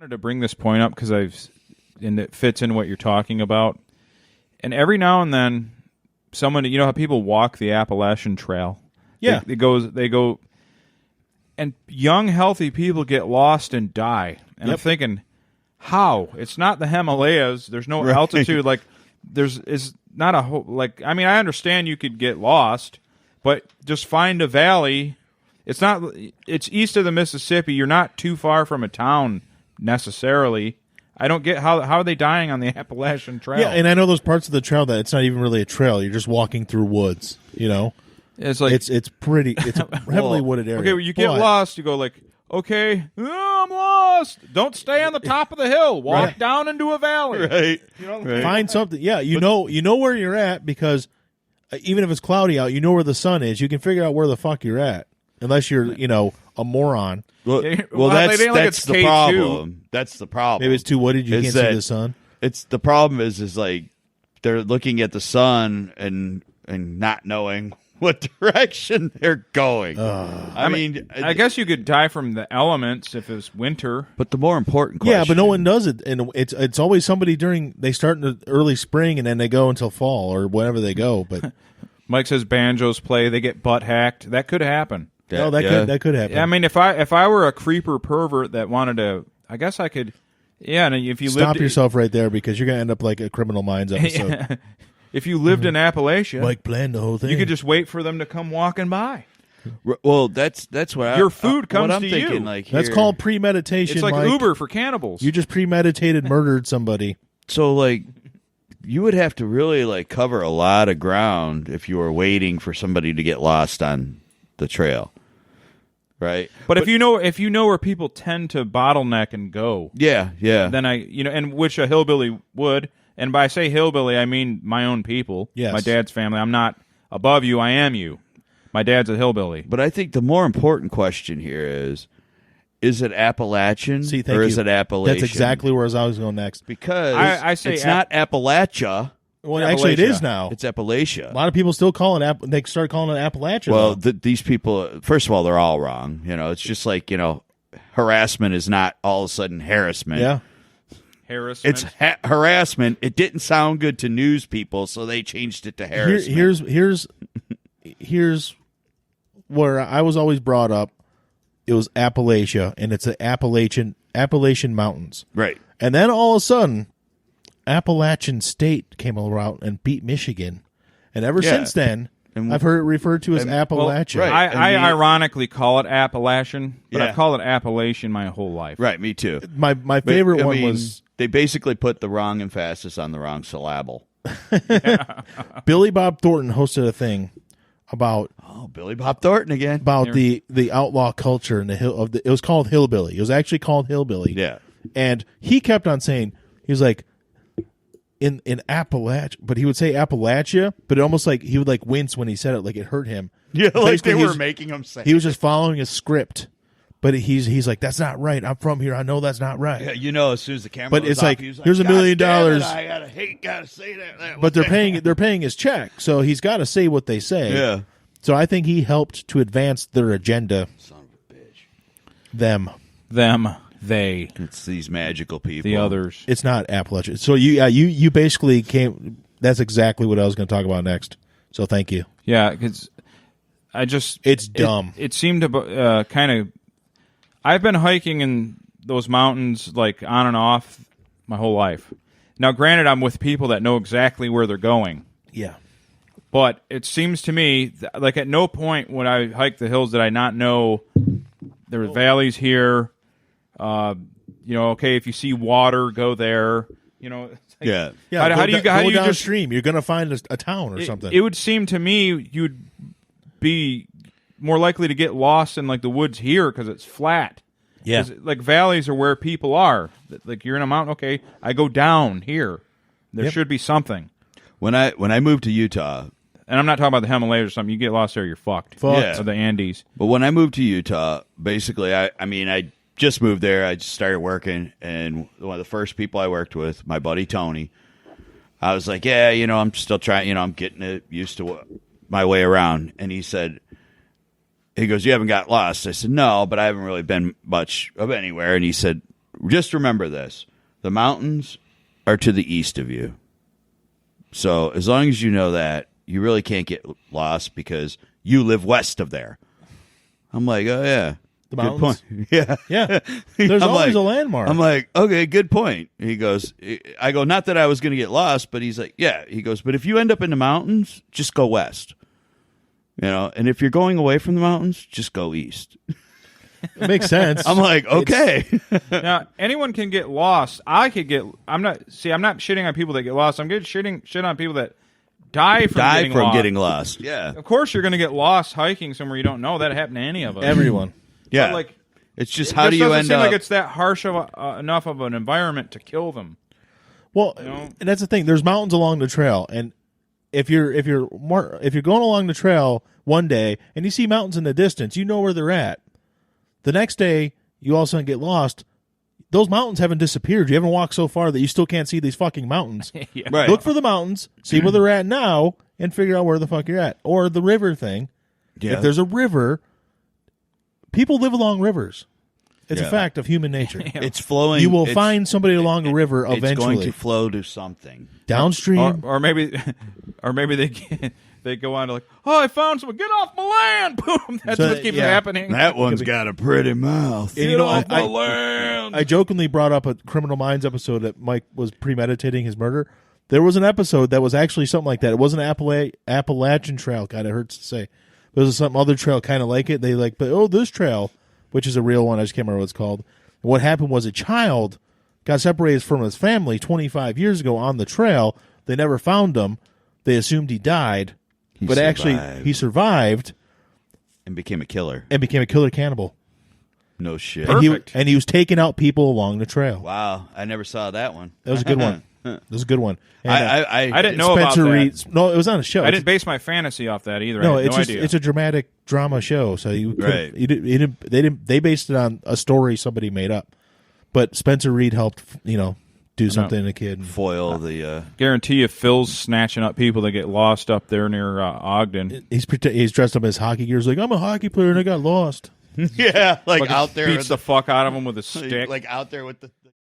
wanted to bring this point up because and it fits in what you're talking about. And every now and then, someone, you know how people walk the Appalachian Trail? Yeah. They go, and young, healthy people get lost and die. And I'm thinking, how? It's not the Himalayas. There's no altitude. Like, is not a whole, like, I mean, I understand you could get lost, but just find a valley. It's east of the Mississippi. You're not too far from a town necessarily. I don't get how are they dying on the Appalachian Trail? Yeah, and I know those parts of the trail that it's not even really a trail. You're just walking through woods, you know? It's like it's a heavily wooded area. Okay, well, you get lost, you go like, okay, I'm lost. Don't stay on the top of the hill. Walk down into a valley. Right. You know, Right. Find something. Yeah, you know where you're at because even if it's cloudy out, you know where the sun is. You can figure out where the fuck you're at. Unless you're, a moron. Well, like that's the K2. problem. That's the problem. Maybe it's too wooded. You can't see the sun. It's the problem is like they're looking at the sun and not knowing what direction they're going. I mean, I guess you could die from the elements if it's winter. But the more important question, Yeah, but no one does it, and it's always somebody they start in the early spring and then they go until fall or whenever they go. But Mike says banjos play, they get butt hacked. That could happen. that could happen. I mean, if I were a creeper pervert that wanted to, I guess I could. Yeah, and if you stop yourself right there because you're gonna end up like a Criminal Minds episode. If you lived in Appalachia, Mike planned the whole thing. you could just wait for them to come walking by. well, that's what Your food comes what I'm to thinking, you. Like That's here. called premeditation. It's like Mike. Uber for cannibals. You just premeditated murdered somebody. So like you would have to really like cover a lot of ground if you were waiting for somebody to get lost on the trail. Right? But if you know where people tend to bottleneck and go, Yeah. then and which a hillbilly would, and by say hillbilly I mean my own people, Yes. my dad's family. I'm not above you, I am you. My dad's a hillbilly. But I think the more important question here is it Appalachian See, thank or you. is it Appalachian? That's exactly where I was going next. Because I say it's not Appalachia, Well, actually, it Appalachia. is now. it's Appalachia. A lot of people still call it. They start calling it Appalachia. Well, though. these people, first of all, they're all wrong. It's just like, harassment is not all of a sudden harassment. yeah. Harassment. It's harassment. It didn't sound good to news people, so they changed it to harassment. Here's where I was always brought up. It was Appalachia, and it's the Appalachian Mountains. Right. And then all of a sudden, Appalachian State came around and beat Michigan. And ever since then, And I've heard it referred to as Appalachia. right. I And ironically call it Appalachian, but Yeah. I've called it Appalachian my whole life. Right, me too. My But, favorite I one mean, was they basically put the wrong emphasis on the wrong syllable. Billy Bob Thornton hosted a thing about Oh, Billy Bob Thornton again. the outlaw culture and it was called Hillbilly. It was actually called Hillbilly. Yeah. And he kept on saying, he was like, in Appalachia, but he would say Appalachia, but it almost like he would like wince when he said it, like it hurt him. Yeah, like Basically, they he were was- making him say. He was just following a script, but he's like, that's not right. I'm from here. I know that's not right. Yeah, as soon as the camera But was it's off, like, he was here's $1 "God million. damn it, I gotta say that. But they're paying his check, so he's got to say what they say. Yeah. So I think he helped to advance their agenda. Son of a bitch. Them. They, It's these magical people. the others. It's not Appalachia. So you basically came. That's exactly what I was going to talk about next. So thank you. Yeah, because It's dumb. It seemed to kind of. I've been hiking in those mountains like on and off my whole life. Now, granted, I'm with people that know exactly where they're going. Yeah. But it seems to me, like at no point when I hiked the hills did I not know there were valleys here. Okay, if you see water, go there. It's like, Yeah. Yeah. How do you go just downstream? You're going to find a town or something. It would seem to me you'd be more likely to get lost in like the woods here because it's flat. Yeah. 'Cause, like valleys are where people are. Like you're in a mountain. Okay, I go down here. There should be something. When I moved to Utah, And I'm not talking about the Himalayas or something. You get lost there, you're fucked. Yeah. Or the Andes. but when I moved to Utah, basically, I just moved there. I just started working, and one of the first people I worked with, my buddy Tony, I was like, yeah, I'm still trying, I'm getting it used to my way around. And he goes, you haven't got lost? I said, no, but I haven't really been much of anywhere. And he said, just remember this. The mountains are to the east of you. So as long as you know that, you really can't get lost because you live west of there. I'm like, oh, yeah. The good mountains? point. Yeah. Yeah. There's always a landmark. I'm like, okay, good point. He goes, I go, not that I was going to get lost, but he's like, yeah. He goes, but if you end up in the mountains, just go west. You know, and if you're going away from the mountains, just go east. It makes sense. I'm like, okay. Now, anyone can get lost. I'm not shitting on people that get lost. I'm getting shit on people that die from getting lost. Yeah. Of course, you're going to get lost hiking somewhere you don't know. That happened to any of us. Everyone. Yeah. But, like, it's just how do you end seem up? Like it's that harsh of enough of an environment to kill them. Well, and that's the thing. There's mountains along the trail, and if you're going along the trail one day and you see mountains in the distance, you know where they're at. The next day, you all of a sudden get lost. Those mountains haven't disappeared. You haven't walked so far that you still can't see these fucking mountains. Yeah. Right. Look for the mountains, see where they're at now, and figure out where the fuck you're at. Or the river thing. Yeah. If there's a river, people live along rivers. It's Yeah. a fact of human nature. It's flowing. You will find somebody along a river eventually. It's going to flow to something. Downstream. Or maybe they go on to like, oh, I found someone. Get off my land! Boom. That's what keeps happening. That one's got a pretty mouth. And Get off my land! I jokingly brought up a Criminal Minds episode that Mike was premeditating his murder. There was an episode that was actually something like that. It wasn't Appalachian Trail. God, it hurts to say. There was some other trail kind of like it. They this trail, which is a real one. I just can't remember what it's called. And what happened was a child got separated from his family 25 years ago on the trail. They never found him. They assumed he died. But actually, he survived and became a killer. And became a killer cannibal. No shit. Perfect. And he was taking out people along the trail. Wow, I never saw that one. That was a good one. That was a good one. And, I didn't know Spencer about that. Reed. No, it was on a show. I didn't base my fantasy off that either. No, I had it's no just idea. it's a dramatic drama show. So you Right. they based it on a story somebody made up. But Spencer Reed helped do something to a kid. Foil the. Guarantee you, Phil's snatching up people that get lost up there near Ogden. He's dressed up as hockey gear. He's like, I'm a hockey player and I got lost. Yeah, like out there. Beats the fuck out of him with a stick. Like out there with the.